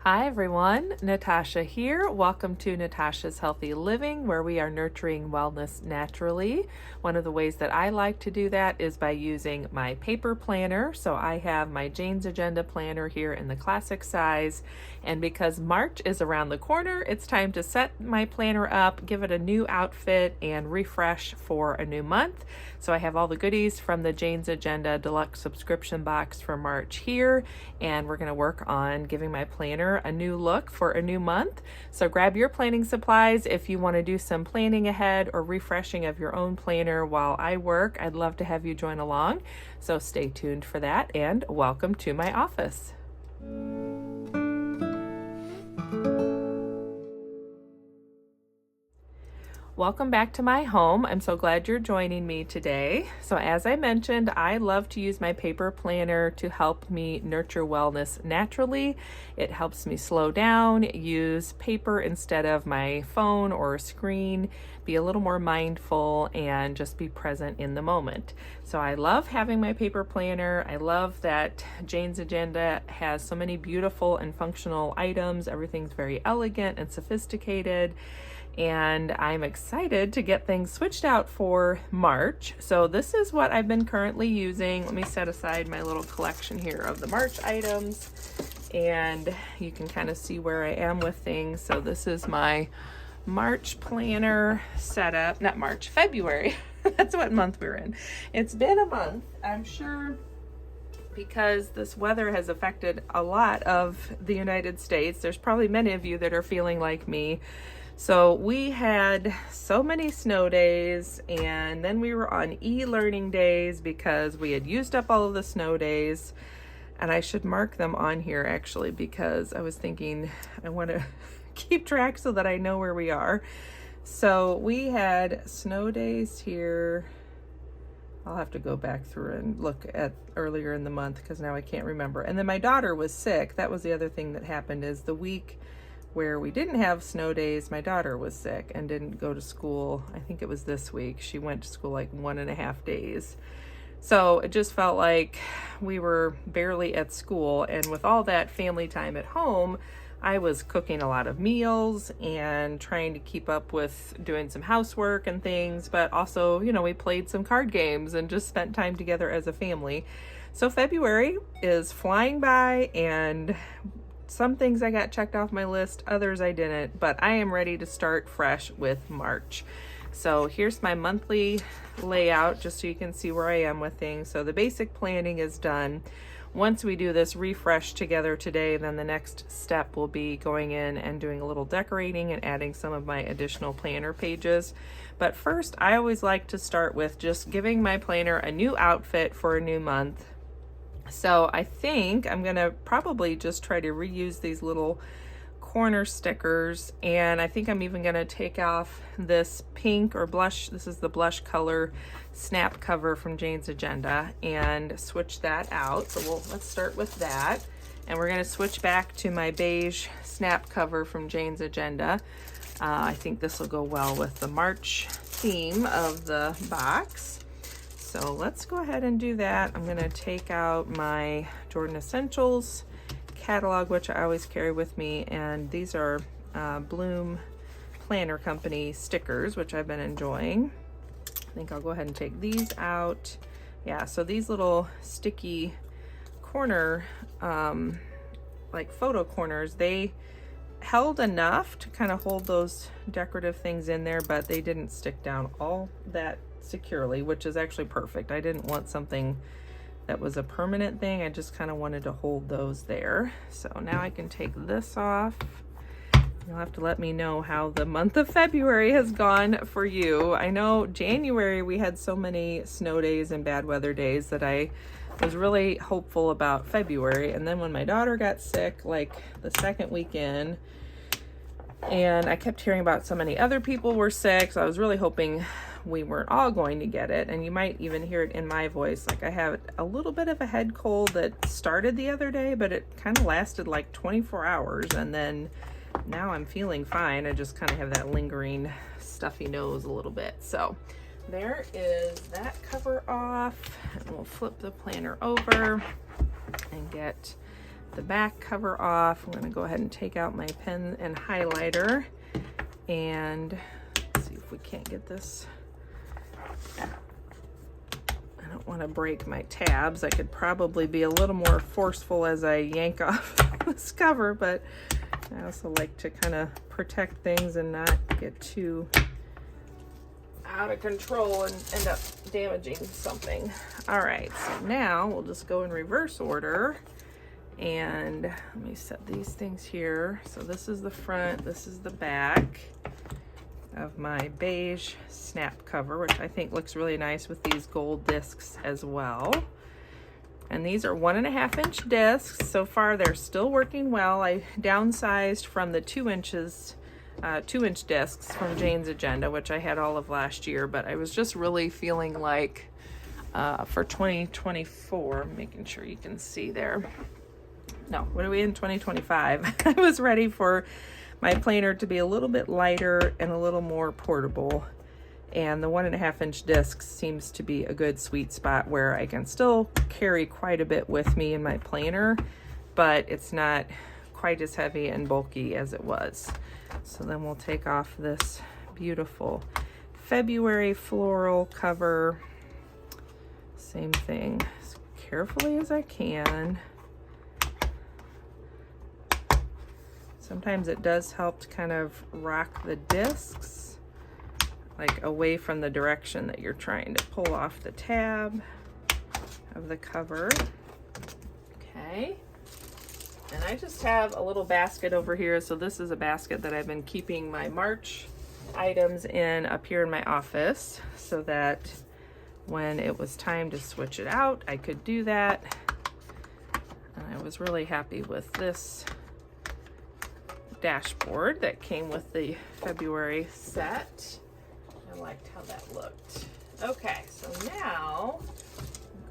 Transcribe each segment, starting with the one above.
Hi everyone, Natasha here. Welcome to Natasha's Healthy Living, where we are nurturing wellness naturally. One of the ways that I like to do that is by using my paper planner. So I have my Jane's Agenda planner here in the classic size. And because March is around the corner, it's time to set my planner up, give it a new outfit, and refresh for a new month. So I have all the goodies from the Jane's Agenda Deluxe Subscription Box for March here, and we're going to work on giving my planner a new look for a new month. So grab your planning supplies if you want to do some planning ahead or refreshing of your own planner while I work. I'd love to have you join along. So stay tuned for that, and welcome to my office. Welcome back to my home. I'm so glad you're joining me today. So as I mentioned, I love to use my paper planner to help me nurture wellness naturally. It helps me slow down, use paper instead of my phone or screen, be a little more mindful, and just be present in the moment. So I love having my paper planner. I love that Jane's Agenda has so many beautiful and functional items. Everything's very elegant and sophisticated. And I'm excited to get things switched out for March. So this is what I've been currently using. Let me set aside my little collection here of the March items, and you can kind of see where I am with things. So this is my March planner setup, not March, February. That's what month we're in. It's been a month, I'm sure, because this weather has affected a lot of the United States. There's probably many of you that are feeling like me. So we had so many snow days, and then we were on e-learning days because we had used up all of the snow days. And I should mark them on here actually, because I was thinking I want to keep track so that I know where we are. So we had snow days here. I'll have to go back through and look at earlier in the month because now I can't remember. And then my daughter was sick. That was the other thing that happened, is the week where we didn't have snow days, my daughter was sick and didn't go to school. I think it was this week. She went to school like 1.5 days. So it just felt like we were barely at school. And with all that family time at home, I was cooking a lot of meals and trying to keep up with doing some housework and things. But also, you know, we played some card games and just spent time together as a family. So February is flying by, and some things I got checked off my list, others I didn't, but I am ready to start fresh with March. So here's my monthly layout, just so you can see where I am with things. So the basic planning is done. Once we do this refresh together today, then the next step will be going in and doing a little decorating and adding some of my additional planner pages. But first, I always like to start with just giving my planner a new outfit for a new month. So I think I'm gonna probably just try to reuse these little corner stickers, and I think I'm even gonna take off this pink or blush, this is the blush color snap cover from Jane's Agenda, and switch that out. So let's start with that, and we're gonna switch back to my beige snap cover from Jane's Agenda. I think this will go well with the March theme of the box. So let's go ahead and do that. I'm gonna take out my Jordan Essentials catalog, which I always carry with me, and these are Bloom Planner Company stickers, which I've been enjoying. I think I'll go ahead and take these out. Yeah, so these little sticky corner, like photo corners, they held enough to kind of hold those decorative things in there, but they didn't stick down all that securely, which is actually perfect. I didn't want something that was a permanent thing. I just kind of wanted to hold those there. So now I can take this off. You'll have to let me know how the month of February has gone for you. I know January we had so many snow days and bad weather days that I was really hopeful about February. And then when my daughter got sick, like the second weekend, and I kept hearing about so many other people were sick, so I was really hoping we weren't all going to get it. And you might even hear it in my voice, like I have a little bit of a head cold that started the other day, but it kind of lasted like 24 hours, and then now I'm feeling fine. I just kind of have that lingering stuffy nose a little bit. So there is that cover off, and we'll flip the planner over and get the back cover off. I'm going to go ahead and take out my pen and highlighter, and see if we can't get this. I don't want to break my tabs. I could probably be a little more forceful as I yank off this cover, but I also like to kind of protect things and not get too out of control and end up damaging something. All right, so now we'll just go in reverse order, and let me set these things here. So this is the front, this is the back of my beige snap cover, which I think looks really nice with these gold discs as well. And these are 1.5 inch discs. So far they're still working well. I downsized from the 2 inches 2-inch discs from Jane's Agenda, which I had all of last year, but I was just really feeling like for 2024, making sure you can see there. No, what are we in 2025? I was ready for my planner to be a little bit lighter and a little more portable. And the 1.5 inch disc seems to be a good sweet spot where I can still carry quite a bit with me in my planner, but it's not quite as heavy and bulky as it was. So then we'll take off this beautiful February floral cover. Same thing, as carefully as I can. Sometimes it does help to kind of rock the discs, like away from the direction that you're trying to pull off the tab of the cover. Okay. And I just have a little basket over here. So this is a basket that I've been keeping my March items in up here in my office, so that when it was time to switch it out, I could do that. And I was really happy with this dashboard that came with the February set. I liked how that looked. Okay, so now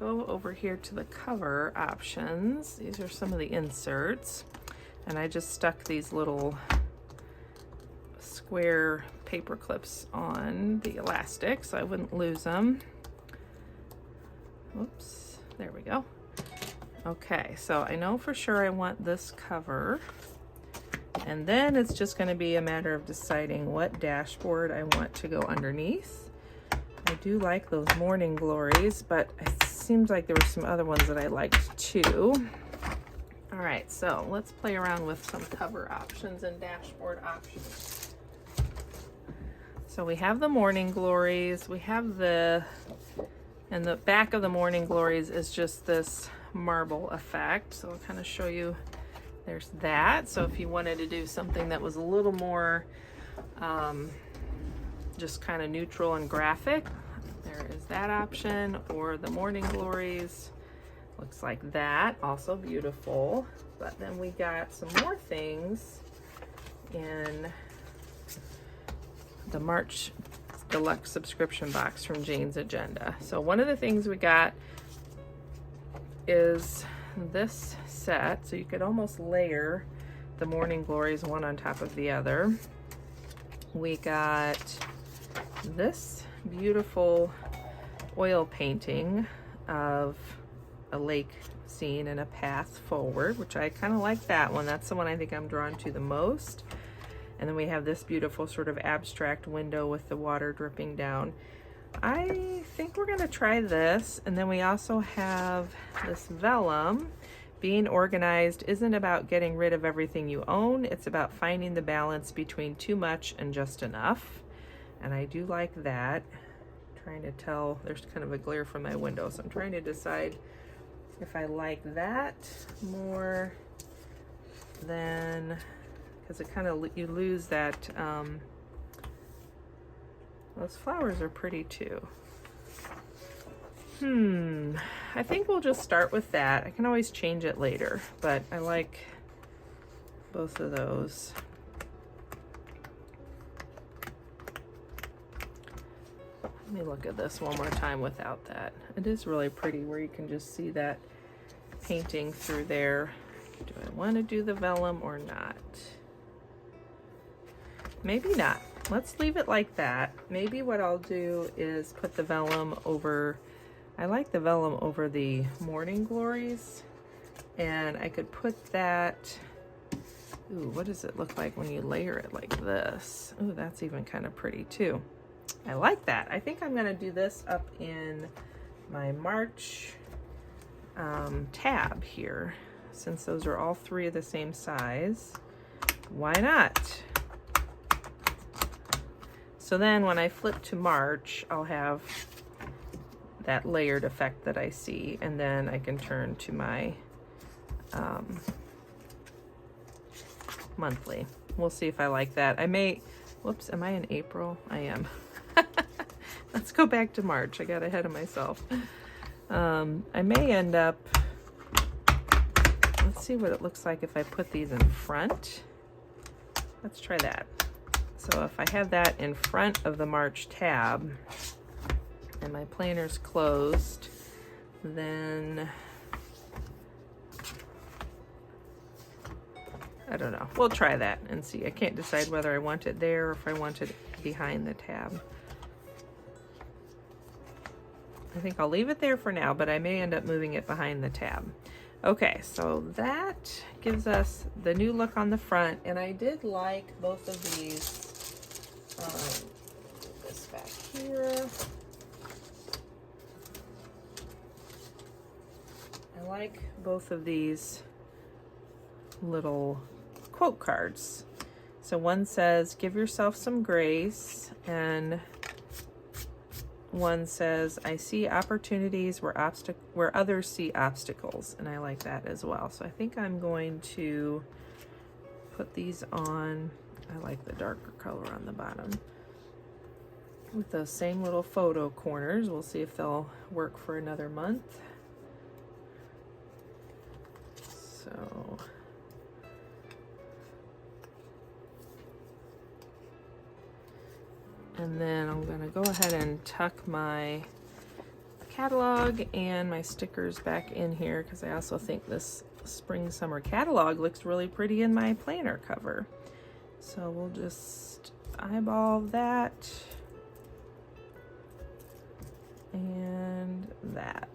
go over here to the cover options. These are some of the inserts, and I just stuck these little square paper clips on the elastic so I wouldn't lose them. Oops, there we go. Okay, so I know for sure I want this cover, and then it's just going to be a matter of deciding what dashboard I want to go underneath. I do like those Morning Glories, but it seems like there were some other ones that I liked too. All right, so let's play around with some cover options and dashboard options. So we have the Morning Glories. We have and the back of the Morning Glories is just this marble effect. So I'll kind of show you, there's that. So if you wanted to do something that was a little more just kind of neutral and graphic, there is that option. Or the Morning Glories looks like that, also beautiful. But then we got some more things in the March Deluxe Subscription Box from Jane's Agenda. So one of the things we got is this set, so you could almost layer the Morning Glories one on top of the other. We got this beautiful oil painting of a lake scene and a path forward, which I kind of like that one. That's the one I think I'm drawn to the most. And then we have this beautiful sort of abstract window with the water dripping down. I think we're gonna try this. And then we also have this vellum. Being organized isn't about getting rid of everything you own. It's about finding the balance between too much and just enough. And I do like that. I'm trying to tell, there's kind of a glare from my window, so I'm trying to decide if I like that more than, because it kind of, you lose that, those flowers are pretty too. I think we'll just start with that. I can always change it later, but I like both of those. Let me look at this one more time without that. It is really pretty where you can just see that painting through there. Do I want to do the vellum or not? Maybe not. Let's leave it like that. Maybe what I'll do is put the vellum over, I like the vellum over the Morning Glories And I could put that, ooh, what does it look like when you layer it like this? Ooh, that's even kind of pretty too. I like that. I think I'm gonna do this up in my March tab here. Since those are all three of the same size, why not? So then when I flip to March, I'll have that layered effect that I see, and then I can turn to my monthly. We'll see if I like that. I may, whoops, am I in April? I am. Let's go back to March. I got ahead of myself. I may end up, let's see what it looks like if I put these in front. Let's try that. So if I have that in front of the March tab and my planner's closed, then I don't know. We'll try that and see. I can't decide whether I want it there or if I want it behind the tab. I think I'll leave it there for now, but I may end up moving it behind the tab. Okay, so that gives us the new look on the front, and I did like both of these. This back here. I like both of these little quote cards. So one says, give yourself some grace, and one says, I see opportunities where others see obstacles, and I like that as well. So I think I'm going to put these on. I like the darker color on the bottom with those same little photo corners. We'll see if they'll work for another month. So and then I'm going to go ahead and tuck my catalog and my stickers back in here, because I also think this spring summer catalog looks really pretty in my planner cover. So we'll just eyeball that and that.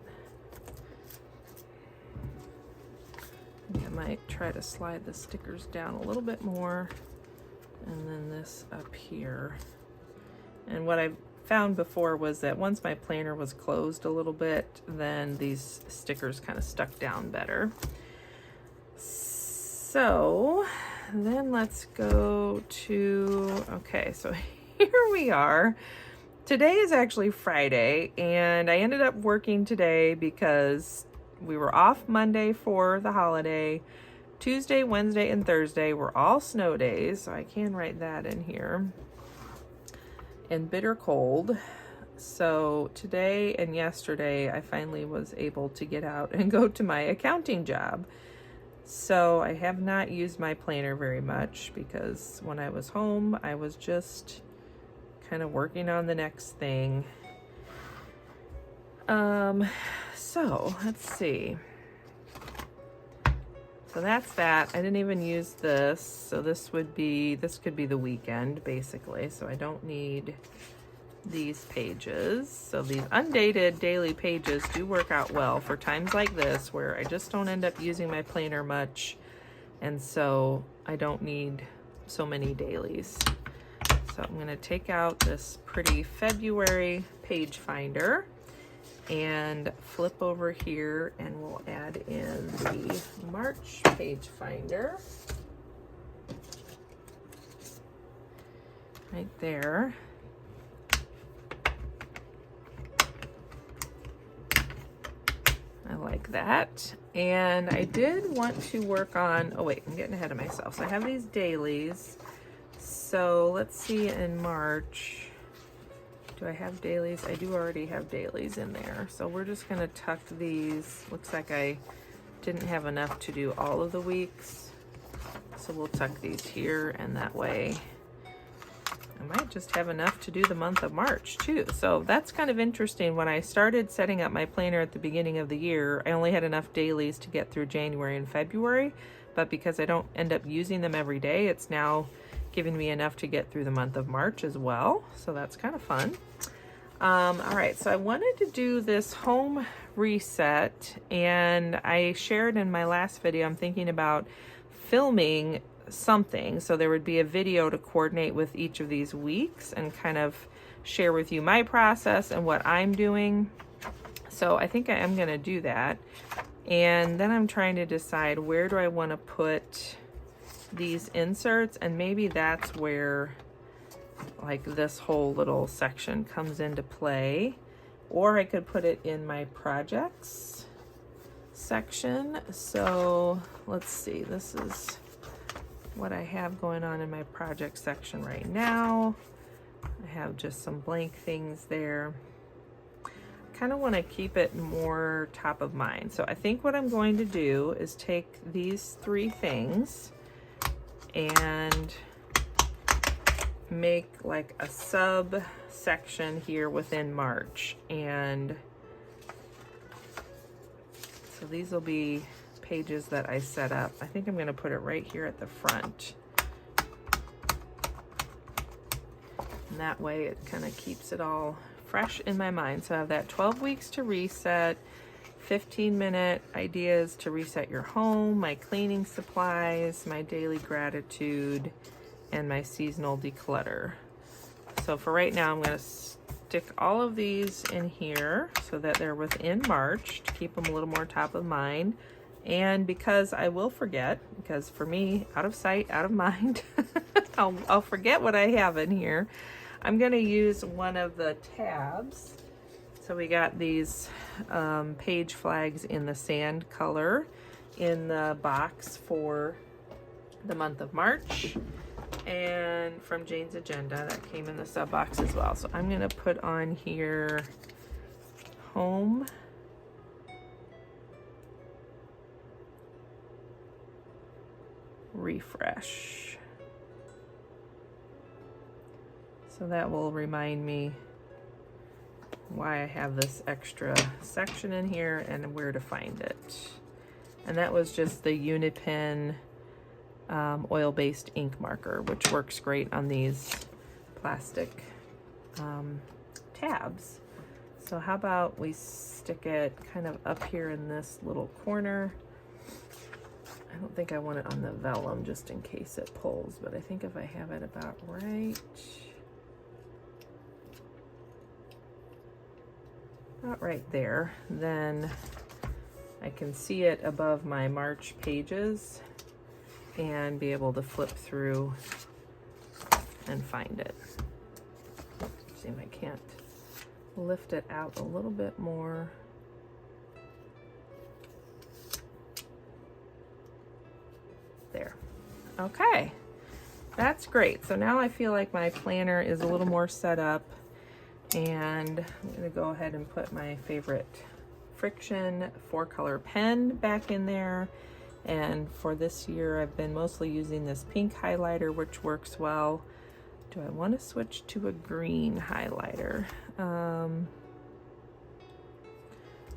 I might try to slide the stickers down a little bit more, and then this up here. And what I found before was that once my planner was closed a little bit, then these stickers kind of stuck down better. So then let's go to, okay, so here we are. Today is actually Friday, and I ended up working today because we were off Monday for the holiday. Tuesday, Wednesday, and Thursday were all snow days, so I can write that in here. And bitter cold. So today and yesterday I finally was able to get out and go to my accounting job. So I have not used my planner very much, because when I was home I was just kind of working on the next thing. So let's see. So that's that. I didn't even use this. So this could be the weekend basically. So I don't need these pages. So these undated daily pages do work out well for times like this where I just don't end up using my planner much. And so I don't need so many dailies. So I'm gonna take out this pretty February page finder and flip over here, and we'll add in the March page finder right there. I like that. And I did want to work on, oh wait, I'm getting ahead of myself. So I have these dailies. So let's see, in March, do I have dailies? I do already have dailies in there. So we're just gonna tuck these. Looks like I didn't have enough to do all of the weeks. So we'll tuck these here, and that way I might just have enough to do the month of March too. So that's kind of interesting. When I started setting up my planner at the beginning of the year, I only had enough dailies to get through January and February, but because I don't end up using them every day, it's now giving me enough to get through the month of March as well. So that's kind of fun. All right, so I wanted to do this home reset, and I shared in my last video, I'm thinking about filming something, so there would be a video to coordinate with each of these weeks and kind of share with you my process and what I'm doing. So I think I am going to do that. And then I'm trying to decide, where do I want to put these inserts, and maybe that's where like this whole little section comes into play, or I could put it in my projects section. So let's see, this is what I have going on in my project section right now. I have just some blank things there. I kind of want to keep it more top of mind. So I think what I'm going to do is take these three things and make like a sub section here within March. And so these will be pages that I set up. I think I'm going to put it right here at the front. And that way it kind of keeps it all fresh in my mind. So I have that 12 weeks to reset, 15-minute ideas to reset your home, my cleaning supplies, my daily gratitude, and my seasonal declutter. So for right now, I'm going to stick all of these in here so that they're within March to keep them a little more top of mind. And because I will forget, because for me, out of sight, out of mind, I'll forget what I have in here. I'm going to use one of the tabs. So we got these page flags in the sand color in the box for the month of March, and from Jane's Agenda that came in the sub box as well. So I'm going to put on here home refresh. So that will remind me why I have this extra section in here and where to find it. And that was just the Unipin oil-based ink marker, which works great on these plastic tabs. So how about we stick it kind of up here in this little corner. I don't think I want it on the vellum just in case it pulls, but I think if I have it about right there, then I can see it above my March pages and be able to flip through and find it. See if I can't lift it out a little bit more. There. Okay, that's great. So now I feel like my planner is a little more set up, and I'm going to go ahead and put my favorite Friction 4-color pen back in there. And for this year, I've been mostly using this pink highlighter, which works well. Do I want to switch to a green highlighter?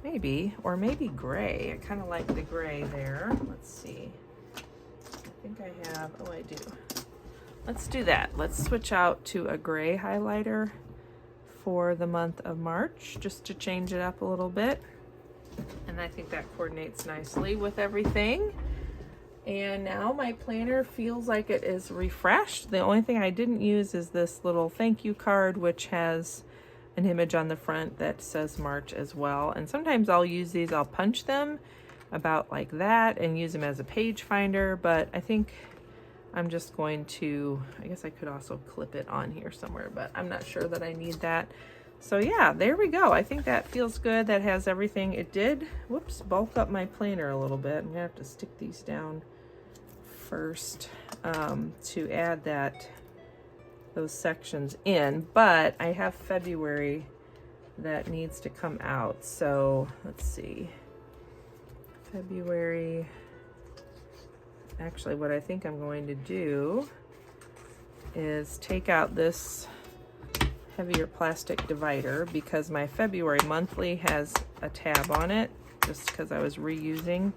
Maybe, or maybe gray. I kind of like the gray there. Let's see. I think I have, oh, I do. Let's do that. Let's switch out to a gray highlighter for the month of March, just to change it up a little bit. And I think that coordinates nicely with everything. And now my planner feels like it is refreshed. The only thing I didn't use is this little thank you card, which has an image on the front that says March as well. And sometimes I'll use these, I'll punch them about like that and use them as a page finder, but I think I'm just going to, I guess I could also clip it on here somewhere, but I'm not sure that I need that. So yeah, there we go. I think that feels good. That has everything. It did, whoops, bulk up my planner a little bit. I'm gonna have to stick these down first to add those sections in, but I have February that needs to come out. So let's see, February, actually what I think I'm going to do is take out this heavier plastic divider, because my February monthly has a tab on it, just because I was reusing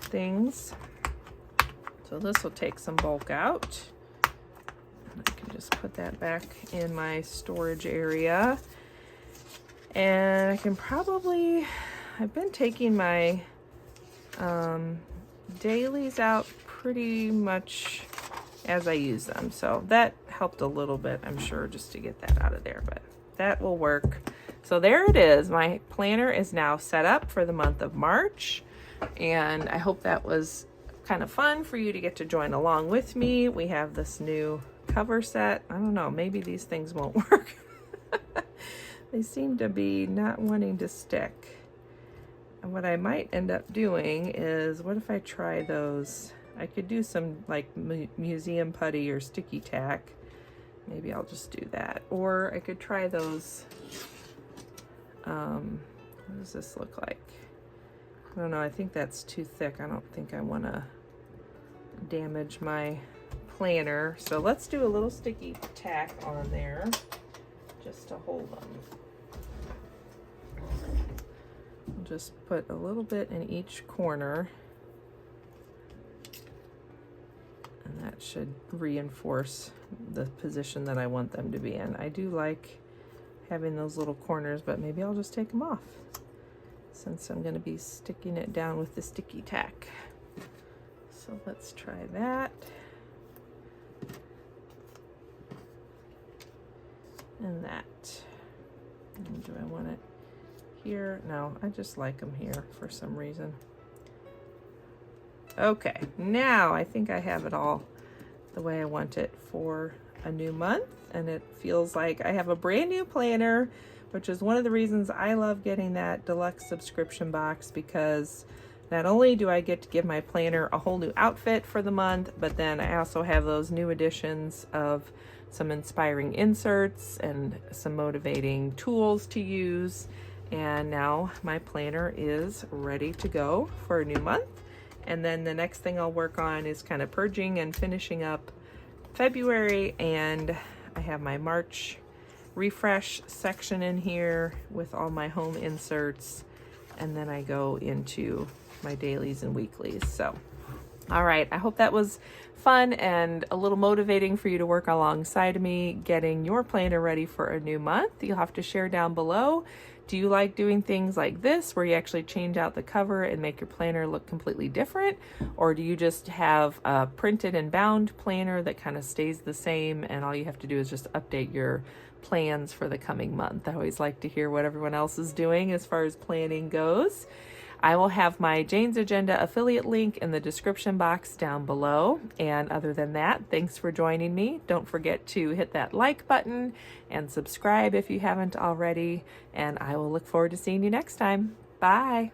things. So this will take some bulk out. And I can just put that back in my storage area. And I can probably, I've been taking my dailies out pretty much as I use them. So that helped a little bit, I'm sure, just to get that out of there, but that will work. So there it is. My planner is now set up for the month of March. And I hope that was kind of fun for you to get to join along with me. We have this new cover set. I don't know, maybe these things won't work. They seem to be not wanting to stick. And what I might end up doing is, what if I try those? I could do some like museum putty or sticky tack. Maybe I'll just do that. Or I could try those, what does this look like? I don't know, I think that's too thick. I don't think I want to damage my planner. So let's do a little sticky tack on there just to hold them. I'll just put a little bit in each corner, and that should reinforce the position that I want them to be in. I do like having those little corners, but maybe I'll just take them off since I'm going to be sticking it down with the sticky tack. So let's try that. And that. And do I want it here? No, I just like them here for some reason. Okay, now I think I have it all the way I want it for a new month, and it feels like I have a brand new planner, which is one of the reasons I love getting that deluxe subscription box, because not only do I get to give my planner a whole new outfit for the month, but then I also have those new additions of some inspiring inserts and some motivating tools to use. And now my planner is ready to go for a new month. And then the next thing I'll work on is kind of purging and finishing up February, and I have my March refresh section in here with all my home inserts, and then I go into my dailies and weeklies. So all right, I hope that was fun and a little motivating for you to work alongside me getting your planner ready for a new month. You'll have to share down below. Do you like doing things like this where you actually change out the cover and make your planner look completely different? Or do you just have a printed and bound planner that kind of stays the same and all you have to do is just update your plans for the coming month? I always like to hear what everyone else is doing as far as planning goes. I will have my Jane's Agenda affiliate link in the description box down below. And other than that, thanks for joining me. Don't forget to hit that like button and subscribe if you haven't already. And I will look forward to seeing you next time. Bye.